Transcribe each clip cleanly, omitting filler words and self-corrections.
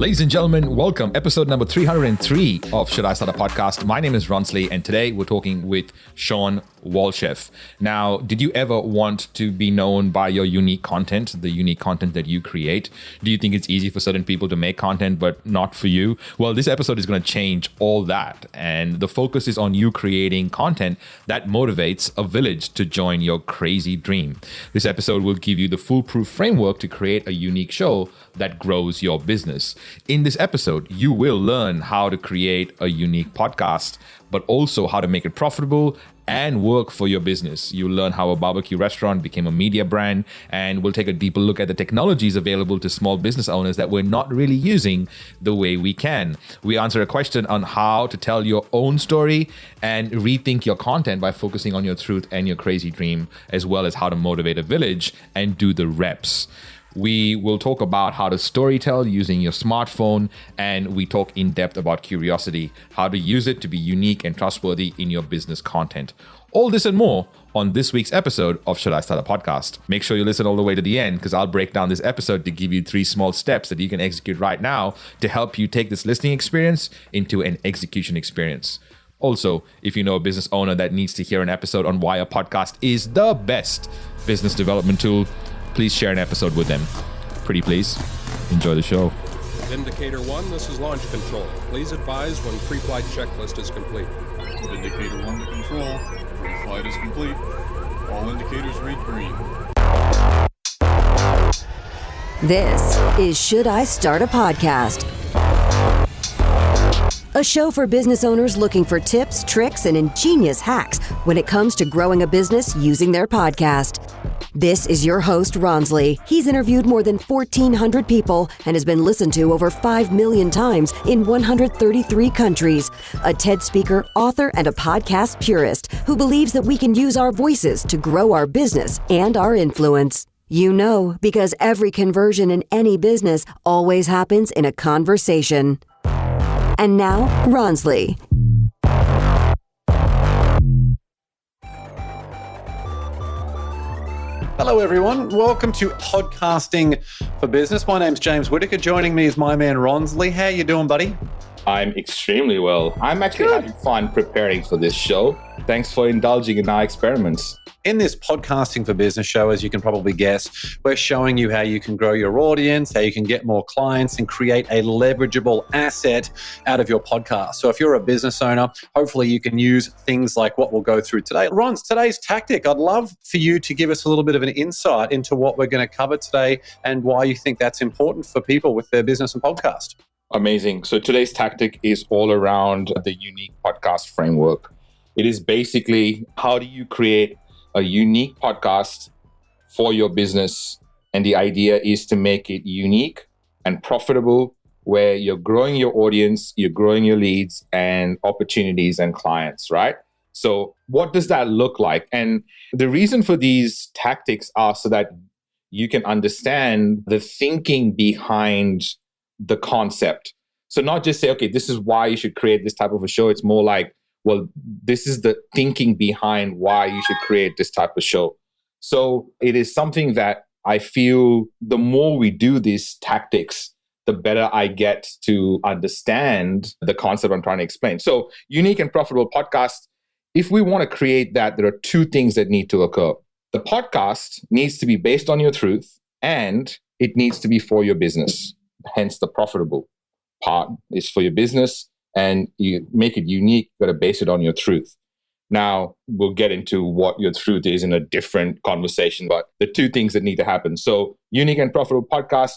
Ladies and gentlemen, welcome. Episode number 303 of Should I Start a Podcast? My name is Ronsley, and today we're talking with Shawn Walchef. Now, did you ever want to be known by your unique content, the unique content that you create? Do you think it's easy for certain people to make content, but not for you? Well, this episode is going to change all that. And the focus is on you creating content that motivates a village to join your crazy dream. This episode will give you the foolproof framework to create a unique show that grows your business. In this episode, you will learn how to create a unique podcast, but also how to make it profitable and work for your business. You'll learn how a barbecue restaurant became a media brand, and we'll take a deeper look at the technologies available to small business owners that we're not really using the way we can. We answer a question on how to tell your own story and rethink your content by focusing on your truth and your crazy dream, as well as how to motivate a village and do the reps. We will talk about how to storytell using your smartphone, and we talk in depth about curiosity, how to use it to be unique and trustworthy in your business content. All this and more on this week's episode of Should I Start a Podcast? Make sure you listen all the way to the end, because I'll break down this episode to give you 3 small steps that you can execute right now to help you take this listening experience into an execution experience. Also, if you know a business owner that needs to hear an episode on why a podcast is the best business development tool, please share an episode with them. Pretty please. Enjoy the show. Indicator 1, this is launch control. Please advise when pre-flight checklist is complete. Indicator 1 to control. Pre-flight is complete. All indicators read green. This is Should I Start a Podcast? A show for business owners looking for tips, tricks, and ingenious hacks when it comes to growing a business using their podcast. This is your host, Ronsley. He's interviewed more than 1,400 people and has been listened to over 5 million times in 133 countries. A TED speaker, author, and a podcast purist who believes that we can use our voices to grow our business and our influence. You know, because every conversion in any business always happens in a conversation. And now, Ronsley. Hello, everyone. Welcome to Podcasting for Business. My name's James Whitaker. Joining me is my man, Ronsley. How you doing, buddy? I'm extremely well. I'm actually having fun preparing for this show. Thanks for indulging in our experiments. In this Podcasting for Business show, as you can probably guess, we're showing you how you can grow your audience, how you can get more clients and create a leverageable asset out of your podcast. So if you're a business owner, hopefully you can use things like what we'll go through today. Ron, today's tactic, I'd love for you to give us a little bit of an insight into what we're going to cover today and why you think that's important for people with their business and podcast. Amazing. So today's tactic is all around the unique podcast framework. It is basically, how do you create a unique podcast for your business? And the idea is to make it unique and profitable, where you're growing your audience, you're growing your leads and opportunities and clients, right? So what does that look like? And the reason for these tactics are so that you can understand the thinking behind the concept. So not just say, okay, this is why you should create this type of a show. It's more like, well, this is the thinking behind why you should create this type of show. So it is something that I feel the more we do these tactics, the better I get to understand the concept I'm trying to explain. So unique and profitable podcast, if we want to create that, there are 2 things that need to occur. The podcast needs to be based on your truth, and it needs to be for your business. Hence the profitable part is for your business, and you make it unique. You got to base it on your truth. Now, we'll get into what your truth is in a different conversation, but the 2 things that need to happen. So unique and profitable podcast,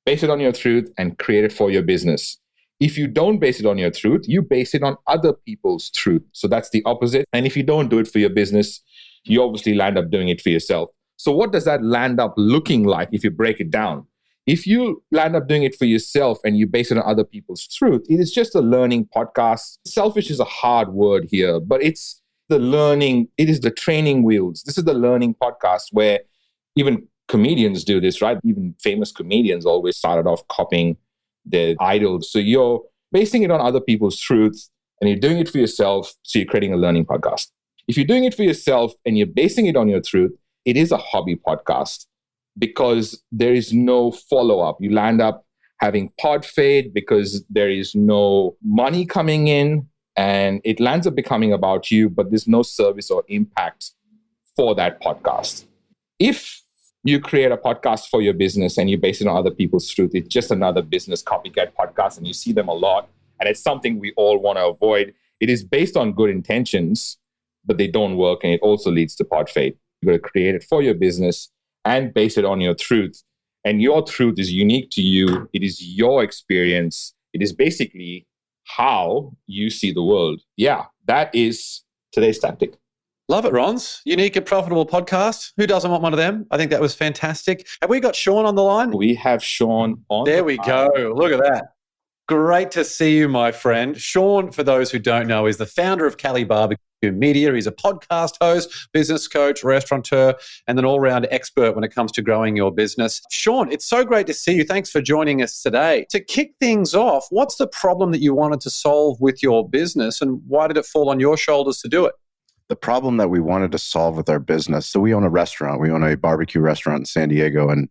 base it on your truth and create it for your business. If you don't base it on your truth, you base it on other people's truth. So that's the opposite. And if you don't do it for your business, you obviously land up doing it for yourself. So what does that land up looking like if you break it down? If you land up doing it for yourself and you base it on other people's truth, it is just a learning podcast. Selfish is a hard word here, but it's the learning, it is the training wheels. This is the learning podcast where even comedians do this, right? Even famous comedians always started off copying their idols. So you're basing it on other people's truths and you're doing it for yourself. So you're creating a learning podcast. If you're doing it for yourself and you're basing it on your truth, it is a hobby podcast because there is no follow-up. You land up having pod fade because there is no money coming in and it lands up becoming about you, but there's no service or impact for that podcast. If you create a podcast for your business and you base it on other people's truth, it's just another business copycat podcast, and you see them a lot. And it's something we all want to avoid. It is based on good intentions, but they don't work. And it also leads to pod fade. You've got to create it for your business and base it on your truth. And your truth is unique to you. It is your experience. It is basically how you see the world. Yeah, that is today's tactic. Love it, Rons. Unique and profitable podcast. Who doesn't want one of them? I think that was fantastic. Have we got Shawn on the line? We have Shawn on. There we go. Look at that. Great to see you, my friend. Shawn, for those who don't know, is the founder of Cali Barbecue Media. He's a podcast host, business coach, restaurateur, and an all-round expert when it comes to growing your business. Shawn, it's so great to see you. Thanks for joining us today. To kick things off, what's the problem that you wanted to solve with your business, and why did it fall on your shoulders to do it? The problem that we wanted to solve with our business. So we own a restaurant. We own a barbecue restaurant in San Diego. And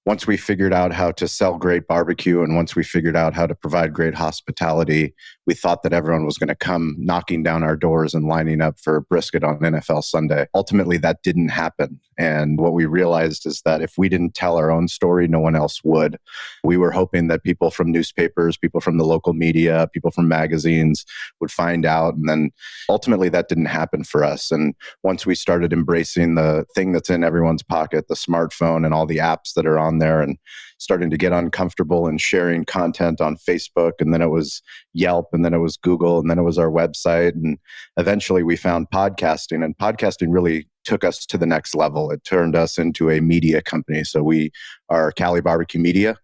once we figured out how to sell great barbecue and once we figured out how to provide great hospitality, we thought that everyone was going to come knocking down our doors and lining up for brisket on NFL Sunday. Ultimately, that didn't happen. And what we realized is that if we didn't tell our own story, no one else would. We were hoping that people from newspapers, people from the local media, people from magazines would find out. And then ultimately that didn't happen for us. And once we started embracing the thing that's in everyone's pocket, the smartphone and all the apps that are on there, and starting to get uncomfortable and sharing content on Facebook, and then it was Yelp, and then it was Google, and then it was our website. And eventually we found podcasting, and podcasting really took us to the next level. It turned us into a media company. So we are Cali Barbecue Media,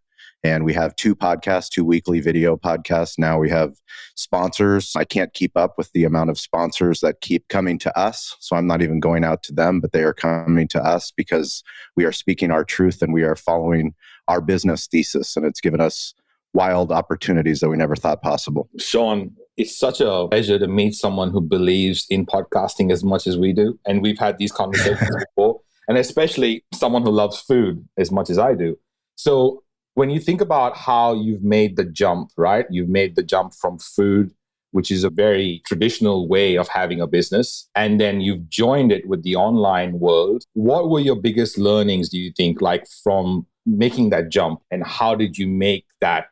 and we have 2 podcasts, 2 weekly video podcasts. Now we have sponsors. I can't keep up with the amount of sponsors that keep coming to us. So I'm not even going out to them, but they are coming to us because we are speaking our truth and we are following our business thesis. And it's given us wild opportunities that we never thought possible. Shawn, it's such a pleasure to meet someone who believes in podcasting as much as we do. And we've had these conversations before, and especially someone who loves food as much as I do. So when you think about how you've made the jump, right? You've made the jump from food, which is a very traditional way of having a business, and then you've joined it with the online world. What were your biggest learnings, do you think, like from making that jump, and how did you make that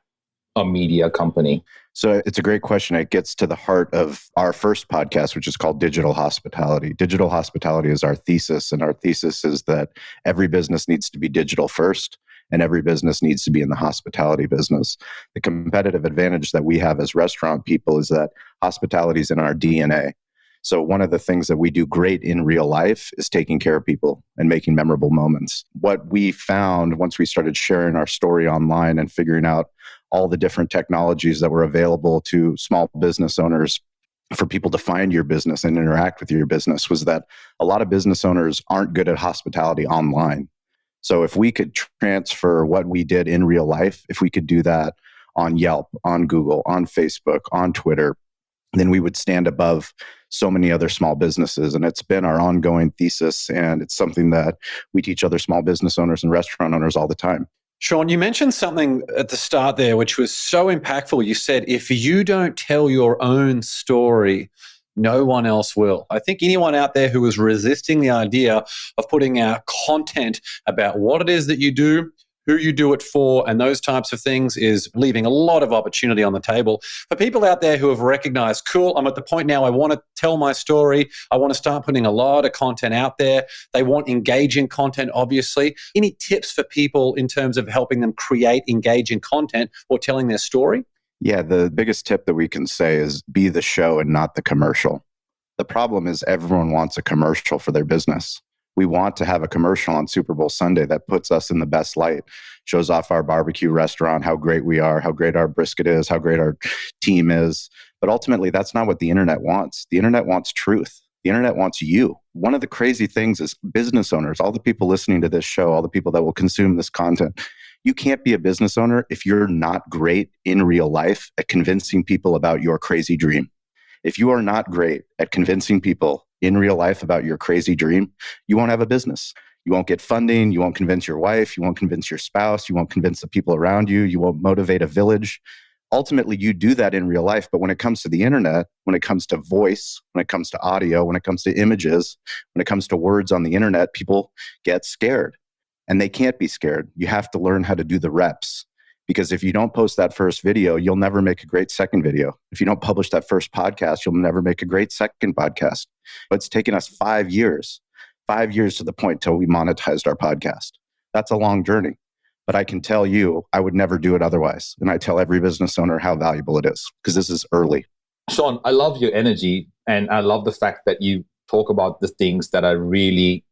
a media company? So it's a great question. It gets to the heart of our first podcast, which is called Digital Hospitality. Digital hospitality is our thesis, and our thesis is that every business needs to be digital first, and every business needs to be in the hospitality business. The competitive advantage that we have as restaurant people is that hospitality is in our DNA. So one of the things that we do great in real life is taking care of people and making memorable moments. What we found once we started sharing our story online and figuring out all the different technologies that were available to small business owners for people to find your business and interact with your business was that a lot of business owners aren't good at hospitality online. So if we could transfer what we did in real life, if we could do that on Yelp, on Google, on Facebook, on Twitter, then we would stand above so many other small businesses. And it's been our ongoing thesis. And it's something that we teach other small business owners and restaurant owners all the time. Shawn, you mentioned something at the start there, which was so impactful. You said, if you don't tell your own story, no one else will. I think anyone out there who is resisting the idea of putting out content about what it is that you do, who you do it for, and those types of things is leaving a lot of opportunity on the table. For people out there who have recognized, cool, I'm at the point now I want to tell my story. I want to start putting a lot of content out there. They want engaging content, obviously. Any tips for people in terms of helping them create engaging content or telling their story? Yeah, the biggest tip that we can say is be the show and not the commercial. The problem is everyone wants a commercial for their business. We want to have a commercial on Super Bowl Sunday that puts us in the best light, shows off our barbecue restaurant, how great we are, how great our brisket is, how great our team is. But ultimately, that's not what the internet wants. The internet wants truth. The internet wants you. One of the crazy things is business owners, all the people listening to this show, all the people that will consume this content, you can't be a business owner if you're not great in real life at convincing people about your crazy dream. If you are not great at convincing people in real life about your crazy dream, you won't have a business. You won't get funding. You won't convince your wife. You won't convince your spouse. You won't convince the people around you. You won't motivate a village. Ultimately, you do that in real life. But when it comes to the internet, when it comes to voice, when it comes to audio, when it comes to images, when it comes to words on the internet, people get scared. And they can't be scared. You have to learn how to do the reps. Because if you don't post that first video, you'll never make a great second video. If you don't publish that first podcast, you'll never make a great second podcast. But it's taken us 5 years to the point till we monetized our podcast. That's a long journey. But I can tell you, I would never do it otherwise. And I tell every business owner how valuable it is because this is early. Shawn, I love your energy. And I love the fact that you talk about the things that are really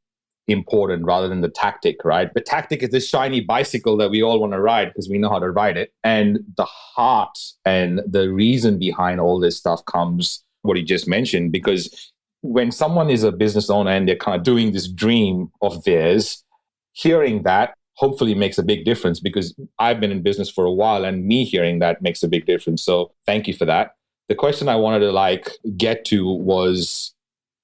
important rather than the tactic, right? The tactic is this shiny bicycle that we all want to ride because we know how to ride it. And the heart and the reason behind all this stuff comes what you just mentioned, because when someone is a business owner and they're kind of doing this dream of theirs, hearing that hopefully makes a big difference, because I've been in business for a while and me hearing that makes a big difference. So thank you for that. The question I wanted to get to was,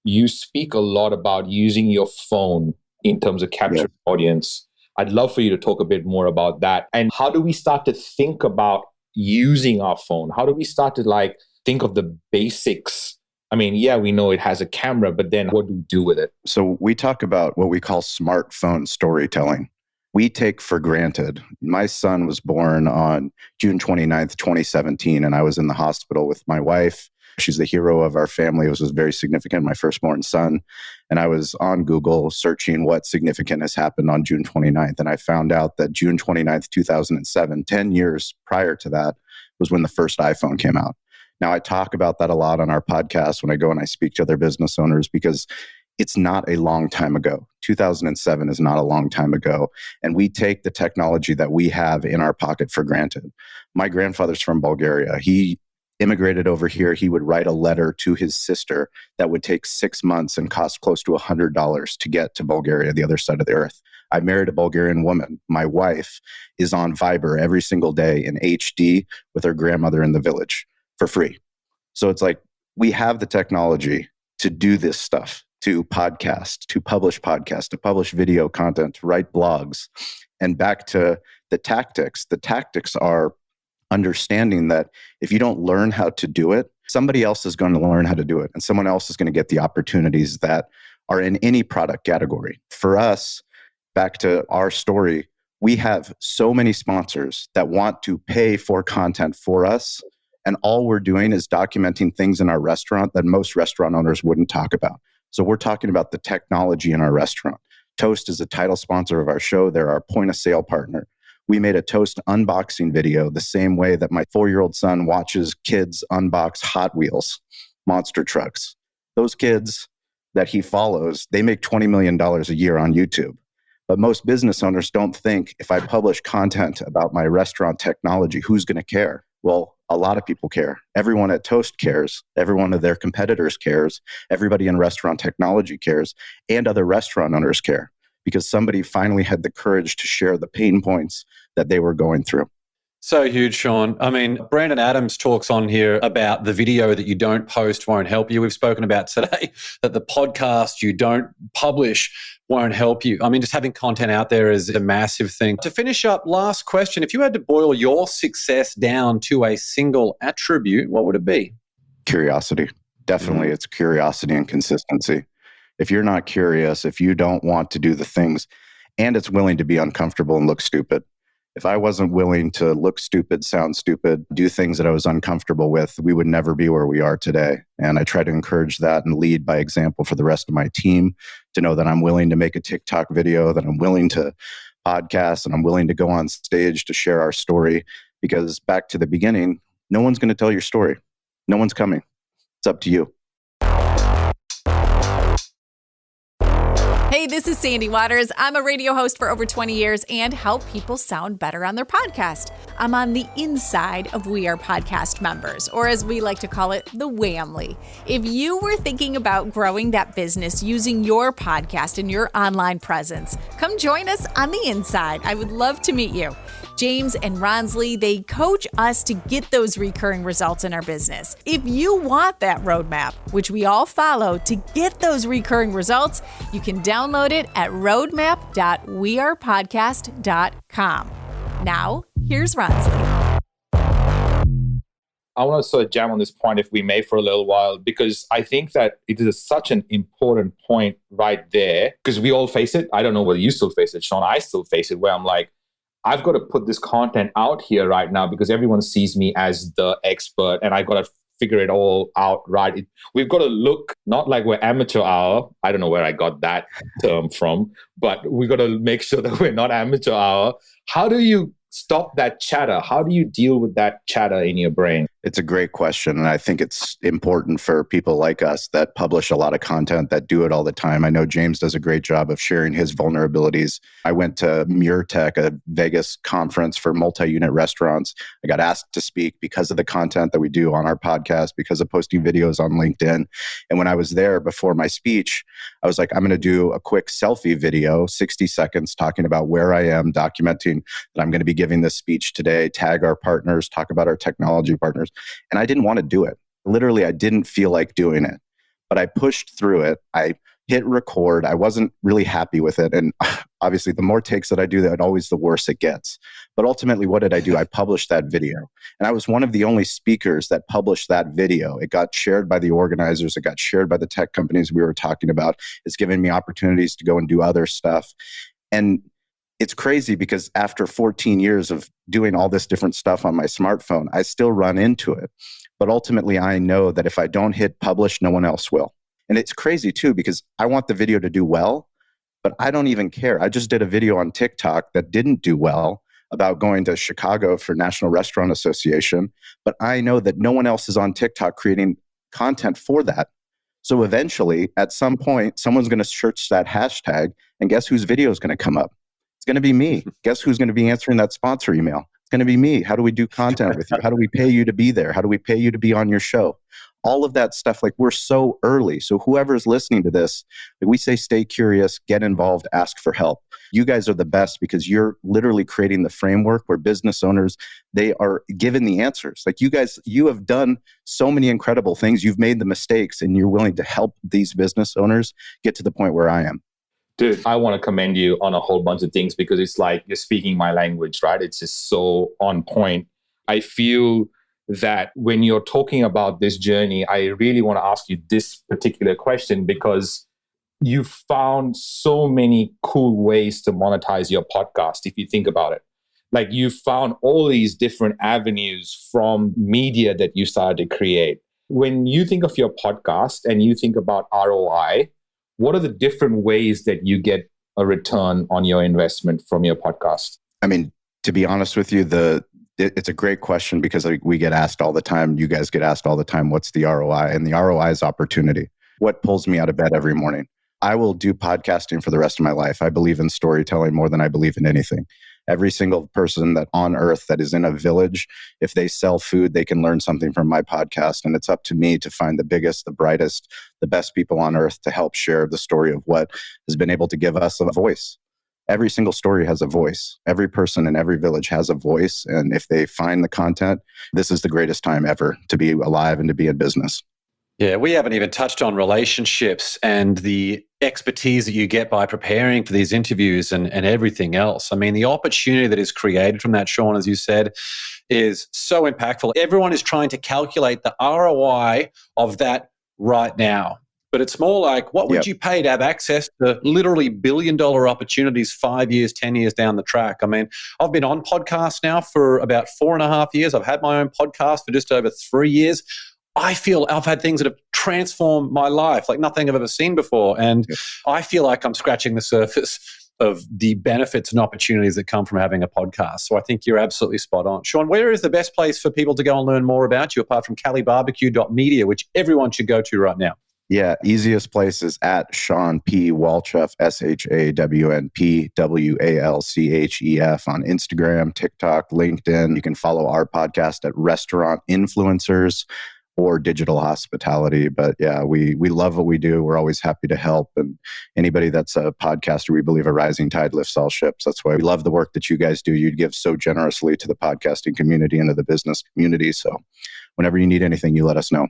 you speak a lot about using your phone in terms of capturing audience. I'd love for you to talk a bit more about that. And how do we start to think about using our phone? How do we start to think of the basics? I mean, yeah, we know it has a camera, but then what do we do with it? So we talk about what we call smartphone storytelling. We take for granted. My son was born on June 29th, 2017, and I was in the hospital with my wife. She's the hero of our family. It was very significant, my firstborn son. And I was on Google searching what significant has happened on June 29th. And I found out that June 29th, 2007, 10 years prior to that, was when the first iPhone came out. Now, I talk about that a lot on our podcast when I go and I speak to other business owners, because it's not a long time ago. 2007 is not a long time ago. And we take the technology that we have in our pocket for granted. My grandfather's from Bulgaria. He immigrated over here. He would write a letter to his sister that would take 6 months and cost close to $100 to get to Bulgaria, the other side of the earth. I married a Bulgarian woman. My wife is on Viber every single day in HD with her grandmother in the village for free. So it's like, we have the technology to do this stuff, to podcast, to publish video content, to write blogs. And back to the tactics are understanding that if you don't learn how to do it, somebody else is going to learn how to do it. And someone else is going to get the opportunities that are in any product category. For us, back to our story, we have so many sponsors that want to pay for content for us. And all we're doing is documenting things in our restaurant that most restaurant owners wouldn't talk about. So we're talking about the technology in our restaurant. Toast is a title sponsor of our show. They're our point of sale partner. We made a Toast unboxing video the same way that my 4-year-old son watches kids unbox Hot Wheels, monster trucks. Those kids that he follows, they make $20 million a year on YouTube. But most business owners don't think, if I publish content about my restaurant technology, who's going to care? Well, a lot of people care. Everyone at Toast cares. Every one of their competitors cares. Everybody in restaurant technology cares. And other restaurant owners care, because somebody finally had the courage to share the pain points that they were going through. So huge, Shawn. I mean, Brandon Adams talks on here about the video that you don't post won't help you. We've spoken about today that the podcast you don't publish won't help you. I mean, just having content out there is a massive thing. To finish up, last question. If you had to boil your success down to a single attribute, what would it be? Curiosity. Definitely, it's curiosity and consistency. If you're not curious, if you don't want to do the things, and it's willing to be uncomfortable and look stupid. If I wasn't willing to look stupid, sound stupid, do things that I was uncomfortable with, we would never be where we are today. And I try to encourage that and lead by example for the rest of my team, to know that I'm willing to make a TikTok video, that I'm willing to podcast, and I'm willing to go on stage to share our story. Because back to the beginning, no one's going to tell your story. No one's coming. It's up to you. Hey, this is Sandy Waters. I'm a radio host for over 20 years and help people sound better on their podcast. I'm on the inside of We Are Podcast members, or as we like to call it, the Whamly. If you were thinking about growing that business using your podcast and your online presence, come join us on the inside. I would love to meet you. James and Ronsley, they coach us to get those recurring results in our business. If you want that roadmap, which we all follow to get those recurring results, you can download Download it at roadmap.wearepodcast.com. Now, here's Ronsley. I want to sort of jam on this point, if we may, for a little while, because I think that it is such an important point right there, because we all face it. I don't know whether you still face it, Shawn. I still face it, where I'm like, I've got to put this content out here right now because everyone sees me as the expert and I got to figure it all out right. We've got to look not like we're amateur hour. I don't know where I got that term from, but we've got to make sure that we're not amateur hour. How do you stop that chatter? How do you deal with that chatter in your brain? It's a great question. And I think it's important for people like us that publish a lot of content, that do it all the time. I know James does a great job of sharing his vulnerabilities. I went to MureTech, a Vegas conference for multi-unit restaurants. I got asked to speak because of the content that we do on our podcast, because of posting videos on LinkedIn. And when I was there before my speech, I was like, I'm going to do a quick selfie video, 60 seconds, talking about where I am, documenting that I'm going to be giving this speech today, tag our partners, talk about our technology partners. And I didn't want to do it. Literally, I didn't feel like doing it, but I pushed through it. I hit record. I wasn't really happy with it. And obviously, the more takes that I do, that always the worse it gets. But ultimately, what did I do? I published that video. And I was one of the only speakers that published that video. It got shared by the organizers. It got shared by the tech companies we were talking about. It's given me opportunities to go and do other stuff. And it's crazy because after 14 years of doing all this different stuff on my smartphone, I still run into it. But ultimately, I know that if I don't hit publish, no one else will. And it's crazy too, because I want the video to do well, but I don't even care. I just did a video on TikTok that didn't do well about going to Chicago for National Restaurant Association. But I know that no one else is on TikTok creating content for that. So eventually, at some point, someone's going to search that hashtag, and guess whose video is going to come up? It's going to be me. Guess who's going to be answering that sponsor email? It's going to be me. How do we do content with you? How do we pay you to be there? How do we pay you to be on your show? All of that stuff, like, we're so early. So whoever's listening to this, like, we say, stay curious, get involved, ask for help. You guys are the best because you're literally creating the framework where business owners, they are given the answers. Like, you guys, you have done so many incredible things. You've made the mistakes and you're willing to help these business owners get to the point where I am. Dude, I want to commend you on a whole bunch of things because it's like you're speaking my language, right? It's just so on point. I feel that when you're talking about this journey, I really want to ask you this particular question because you found so many cool ways to monetize your podcast, if you think about it. Like, you found all these different avenues from media that you started to create. When you think of your podcast and you think about ROI, what are the different ways that you get a return on your investment from your podcast? I mean, to be honest with you, it's a great question because we get asked all the time. You guys get asked all the time, what's the ROI? And the ROI is opportunity. What pulls me out of bed every morning? I will do podcasting for the rest of my life. I believe in storytelling more than I believe in anything. Every single person that on earth that is in a village, if they sell food, they can learn something from my podcast. And it's up to me to find the biggest, the brightest, the best people on earth to help share the story of what has been able to give us a voice. Every single story has a voice. Every person in every village has a voice. And if they find the content, this is the greatest time ever to be alive and to be in business. Yeah, we haven't even touched on relationships and the expertise that you get by preparing for these interviews and everything else. I mean, the opportunity that is created from that, Shawn, as you said, is so impactful. Everyone is trying to calculate the ROI of that right now. But it's more like, what would you pay to have access to literally billion-dollar opportunities 5 years, 10 years down the track? I mean, I've been on podcasts now for about 4.5 years. I've had my own podcast for just over 3 years. I feel I've had things that have transformed my life like nothing I've ever seen before. And I feel like I'm scratching the surface of the benefits and opportunities that come from having a podcast. So I think you're absolutely spot on. Shawn, where is the best place for people to go and learn more about you apart from calibarbecue.media, which everyone should go to right now? Yeah, easiest place is at Shawn P. Walchef, ShawnPWalchef on Instagram, TikTok, LinkedIn. You can follow our podcast at Restaurant Influencers or Digital Hospitality. But yeah, we love what we do. We're always happy to help. And anybody that's a podcaster, we believe a rising tide lifts all ships. That's why we love the work that you guys do. You give so generously to the podcasting community and to the business community. So whenever you need anything, you let us know.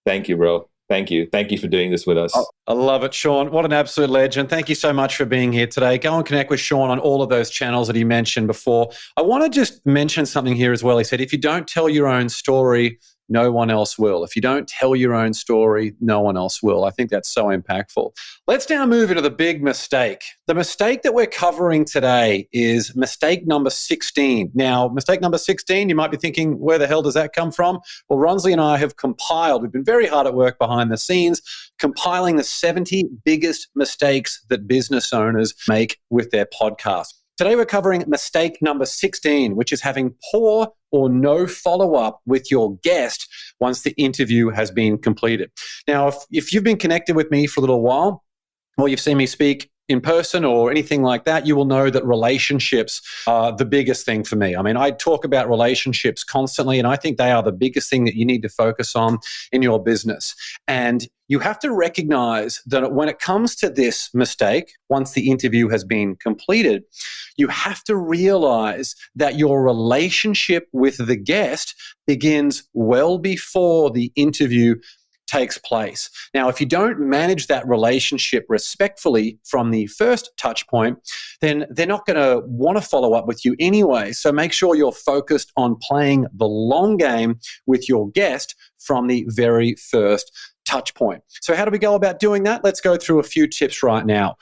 Thank you, bro. Thank you. Thank you for doing this with us. I love it, Shawn. What an absolute legend. Thank you so much for being here today. Go and connect with Shawn on all of those channels that he mentioned before. I want to just mention something here as well. He said, if you don't tell your own story, no one else will. If you don't tell your own story, no one else will. I think that's so impactful. Let's now move into the big mistake. The mistake that we're covering today is mistake number 16. Now, mistake number 16, you might be thinking, where the hell does that come from? Well, Ronsley and I have compiled, we've been very hard at work behind the scenes, compiling the 70 biggest mistakes that business owners make with their podcast. Today, we're covering mistake number 16, which is having poor or no follow-up with your guest once the interview has been completed. Now, if you've been connected with me for a little while, or you've seen me speak in person or anything like that, you will know that relationships are the biggest thing for me. I mean, I talk about relationships constantly, and I think they are the biggest thing that you need to focus on in your business. And you have to recognize that when it comes to this mistake, once the interview has been completed, you have to realize that your relationship with the guest begins well before the interview takes place. Now, if you don't manage that relationship respectfully from the first touch point, then they're not going to want to follow up with you anyway. So make sure you're focused on playing the long game with your guest from the very first touch point. So how do we go about doing that? Let's go through a few tips right now.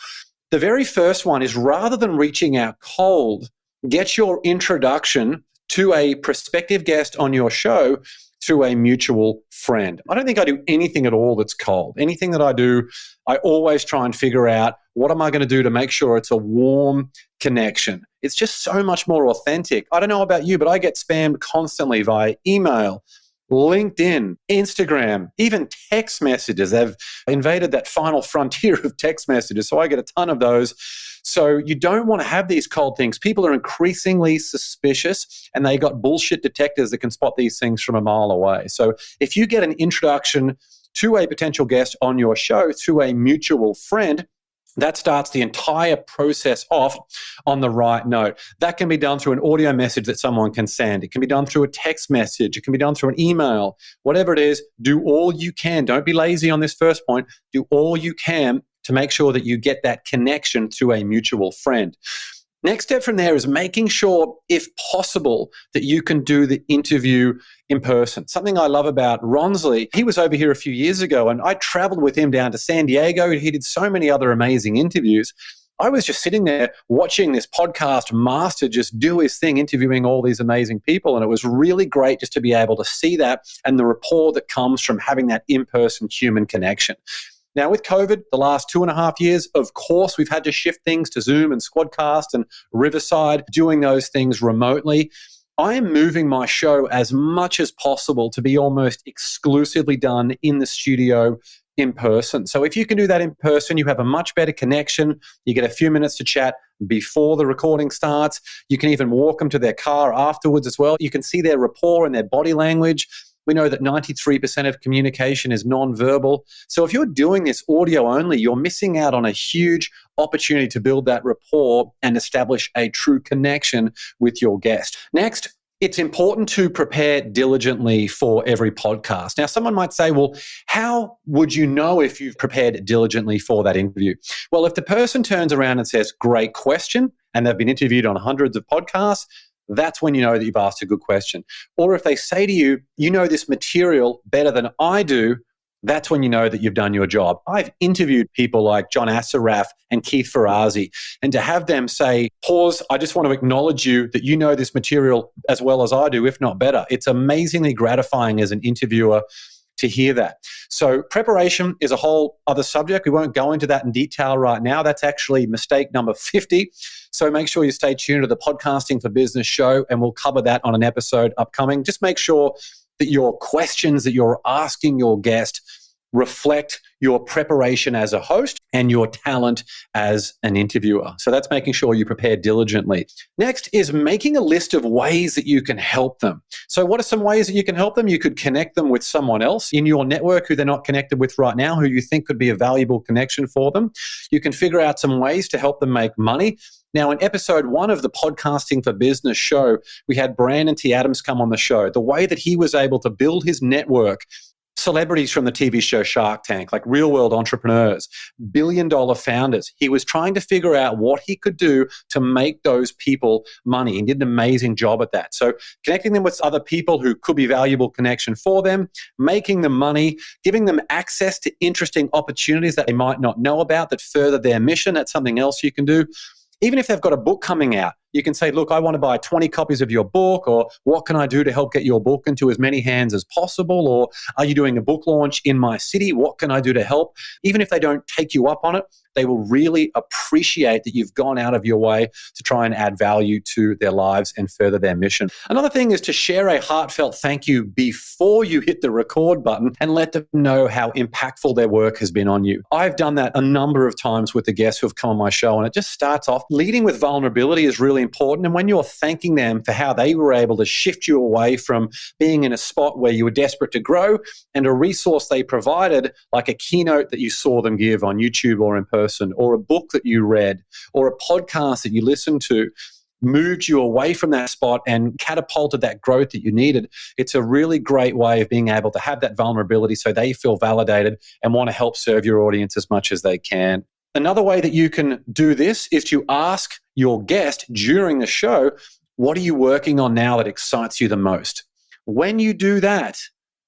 The very first one is, rather than reaching out cold, get your introduction to a prospective guest on your show through a mutual friend. I don't think I do anything at all that's cold. Anything that I do, I always try and figure out, what am I going to do to make sure it's a warm connection? It's just so much more authentic. I don't know about you, but I get spammed constantly via email, LinkedIn, Instagram, even text messages. They've invaded that final frontier of text messages, so I get a ton of those. So you don't want to have these cold things. People are increasingly suspicious, and they got bullshit detectors that can spot these things from a mile away. So if you get an introduction to a potential guest on your show through a mutual friend, that starts the entire process off on the right note. That can be done through an audio message that someone can send. It can be done through a text message. It can be done through an email. Whatever it is, do all you can. Don't be lazy on this first point. Do all you can to make sure that you get that connection through a mutual friend. Next step from there is making sure, if possible, that you can do the interview in person. Something I love about Ronsley, he was over here a few years ago, and I traveled with him down to San Diego. He did so many other amazing interviews. I was just sitting there watching this podcast master just do his thing, interviewing all these amazing people. And it was really great just to be able to see that and the rapport that comes from having that in-person human connection. Now, with COVID, the last 2.5 years, of course, we've had to shift things to Zoom and Squadcast and Riverside, doing those things remotely. I am moving my show as much as possible to be almost exclusively done in the studio in person. So if you can do that in person, you have a much better connection. You get a few minutes to chat before the recording starts. You can even walk them to their car afterwards as well. You can see their rapport and their body language. We know that 93% of communication is nonverbal. So if you're doing this audio only, you're missing out on a huge opportunity to build that rapport and establish a true connection with your guest. Next, it's important to prepare diligently for every podcast. Now, someone might say, well, how would you know if you've prepared diligently for that interview? Well, if the person turns around and says, great question, and they've been interviewed on hundreds of podcasts, that's when you know that you've asked a good question. Or if they say to you, you know this material better than I do, that's when you know that you've done your job. I've interviewed people like John Assaraf and Keith Ferrazzi, and to have them say, pause, I just want to acknowledge you that you know this material as well as I do, if not better. It's amazingly gratifying as an interviewer to hear that. So preparation is a whole other subject. We won't go into that in detail right now. That's actually mistake number 50. So make sure you stay tuned to the Podcasting for Business show, and we'll cover that on an episode upcoming. Just make sure that your questions that you're asking your guest reflect your preparation as a host and your talent as an interviewer. So that's making sure you prepare diligently. Next is making a list of ways that you can help them. So what are some ways that you can help them? You could connect them with someone else in your network who they're not connected with right now, who you think could be a valuable connection for them. You can figure out some ways to help them make money. Now, in episode 1 of the Podcasting for Business show, we had Brandon T. Adams come on the show. The way that he was able to build his network celebrities from the TV show Shark Tank, like real world entrepreneurs, billion-dollar founders. He was trying to figure out what he could do to make those people money. He did an amazing job at that. So connecting them with other people who could be valuable connection for them, making them money, giving them access to interesting opportunities that they might not know about that further their mission. That's something else you can do. Even if they've got a book coming out, you can say, look, I want to buy 20 copies of your book, or what can I do to help get your book into as many hands as possible? Or are you doing a book launch in my city? What can I do to help? Even if they don't take you up on it, they will really appreciate that you've gone out of your way to try and add value to their lives and further their mission. Another thing is to share a heartfelt thank you before you hit the record button and let them know how impactful their work has been on you. I've done that a number of times with the guests who have come on my show, and it just starts off. Leading with vulnerability is really important. And when you're thanking them for how they were able to shift you away from being in a spot where you were desperate to grow, and a resource they provided, like a keynote that you saw them give on YouTube or in person, or a book that you read, or a podcast that you listened to, moved you away from that spot and catapulted that growth that you needed. It's a really great way of being able to have that vulnerability so they feel validated and want to help serve your audience as much as they can. Another way that you can do this is to ask your guest during the show, what are you working on now that excites you the most? When you do that,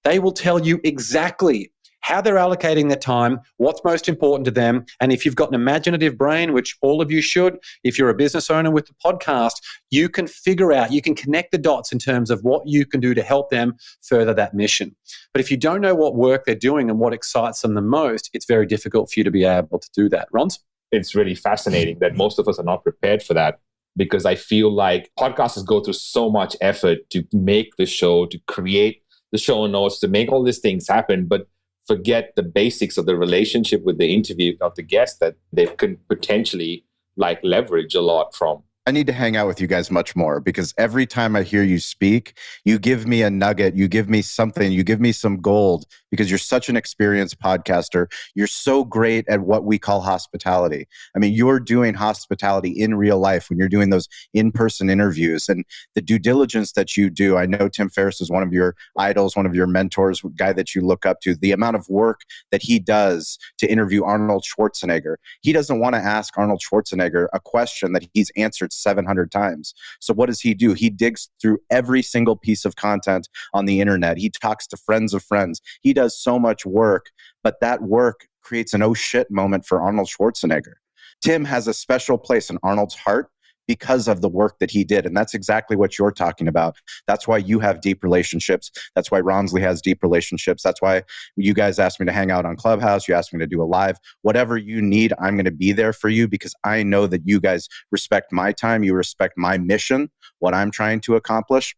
they will tell you exactly how they're allocating their time, what's most important to them. And if you've got an imaginative brain, which all of you should, if you're a business owner with the podcast, you can figure out, you can connect the dots in terms of what you can do to help them further that mission. But if you don't know what work they're doing and what excites them the most, it's very difficult for you to be able to do that. Rons? It's really fascinating that most of us are not prepared for that, because I feel like podcasters go through so much effort to make the show, to create the show notes, to make all these things happen, but forget the basics of the relationship with the interview of the guest that they can potentially like leverage a lot from. I need to hang out with you guys much more, because every time I hear you speak, you give me a nugget, you give me something, you give me some gold, because you're such an experienced podcaster. You're so great at what we call hospitality. I mean, you're doing hospitality in real life when you're doing those in-person interviews, and the due diligence that you do. I know Tim Ferriss is one of your idols, one of your mentors, guy that you look up to. The amount of work that he does to interview Arnold Schwarzenegger. He doesn't want to ask Arnold Schwarzenegger a question that he's answered 700 times. So what does he do? He digs through every single piece of content on the internet. He talks to friends of friends. He does so much work, but that work creates an oh shit moment for Arnold Schwarzenegger. Tim has a special place in Arnold's heart because of the work that he did. And that's exactly what you're talking about. That's why you have deep relationships. That's why Ronsley has deep relationships. That's why you guys asked me to hang out on Clubhouse. You asked me to do a live. Whatever you need, I'm going to be there for you, because I know that you guys respect my time. You respect my mission, what I'm trying to accomplish.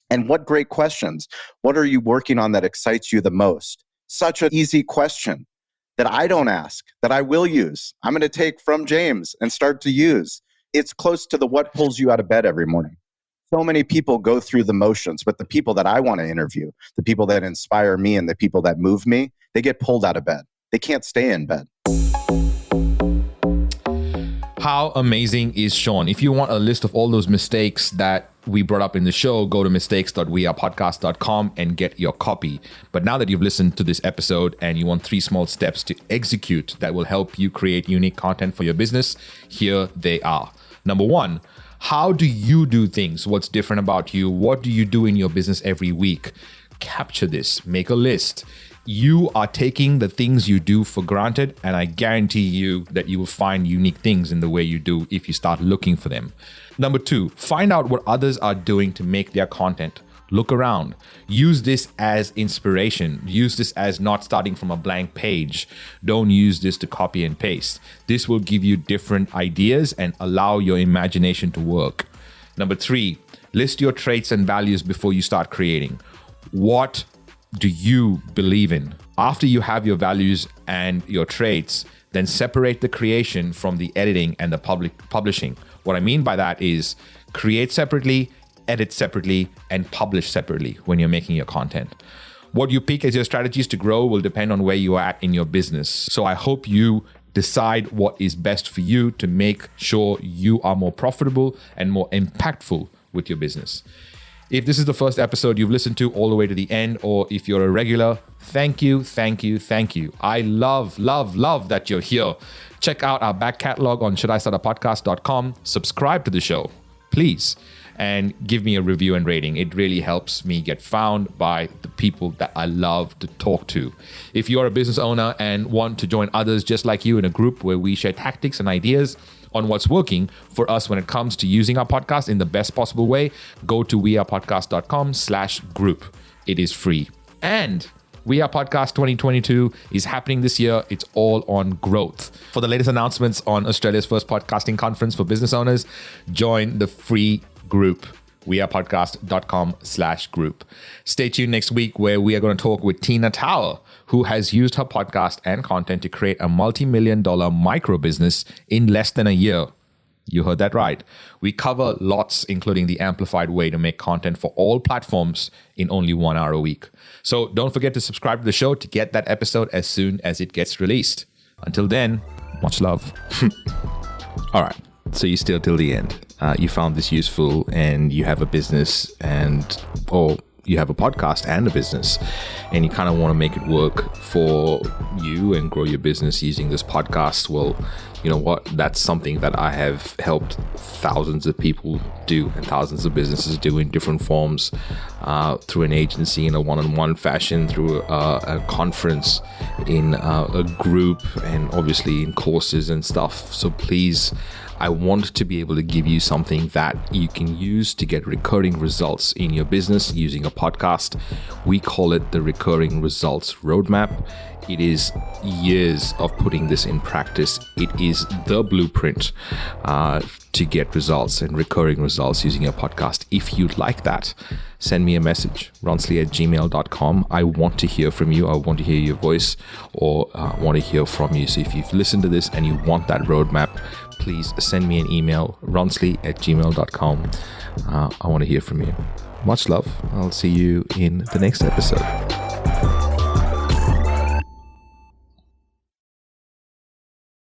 And what great questions. What are you working on that excites you the most? Such an easy question that I don't ask, that I will use. I'm going to take from James and start to use. It's close to the what pulls you out of bed every morning. So many people go through the motions, but the people that I want to interview, the people that inspire me and the people that move me, they get pulled out of bed. They can't stay in bed. How amazing is Shawn? If you want a list of all those mistakes that we brought up in the show, go to mistakes.wearepodcast.com and get your copy. But now that you've listened to this episode and you want 3 small steps to execute that will help you create unique content for your business, here they are. Number 1, how do you do things? What's different about you? What do you do in your business every week? Capture this, make a list. You are taking the things you do for granted, and I guarantee you that you will find unique things in the way you do if you start looking for them. Number 2, find out what others are doing to make their content. Look around. Use this as inspiration. Use this as not starting from a blank page. Don't use this to copy and paste. This will give you different ideas and allow your imagination to work. Number 3, list your traits and values before you start creating. What do you believe in? After you have your values and your traits, then separate the creation from the editing and the publishing. What I mean by that is create separately, edit separately, and publish separately when you're making your content. What you pick as your strategies to grow will depend on where you are at in your business. So I hope you decide what is best for you to make sure you are more profitable and more impactful with your business. If this is the first episode you've listened to all the way to the end, or if you're a regular, thank you. I love that you're here. Check out our back catalog on shouldistartapodcast.com. Subscribe to the show, please, and give me a review and rating. It really helps me get found by the people that I love to talk to. If you're a business owner and want to join others just like you in a group where we share tactics and ideas on what's working for us when it comes to using our podcast in the best possible way, go to wearepodcast.com/group. It is free. And We Are Podcast 2022 is happening this year. It's all on growth. For the latest announcements on Australia's first podcasting conference for business owners, join the free group, wearepodcast.com/group. Stay tuned next week where we are going to talk with Tina Tower, who has used her podcast and content to create a multi-million-dollar micro business in less than a year. You heard that right. We cover lots, including the amplified way to make content for all platforms in only 1 hour a week. So don't forget to subscribe to the show to get that episode as soon as it gets released. Until then, much love. All right. So you still till the end. You found this useful and you have a business or you have a podcast and a business and you kind of want to make it work for you and grow your business using this podcast. Well, you know what? That's something that I have helped thousands of people do and thousands of businesses do in different forms, through an agency in a one-on-one fashion, through a conference, in a group, and obviously in courses and stuff. So please, I want to be able to give you something that you can use to get recurring results in your business using a podcast. We call it the Recurring Results Roadmap. It is years of putting this in practice. It is the blueprint to get results and recurring results using a podcast. If you'd like that, send me a message, ronsley@gmail.com. I want to hear from you. I want to hear your voice, or want to hear from you. So if you've listened to this and you want that roadmap, please send me an email, ronsley@gmail.com. I want to hear from you. Much love. I'll see you in the next episode.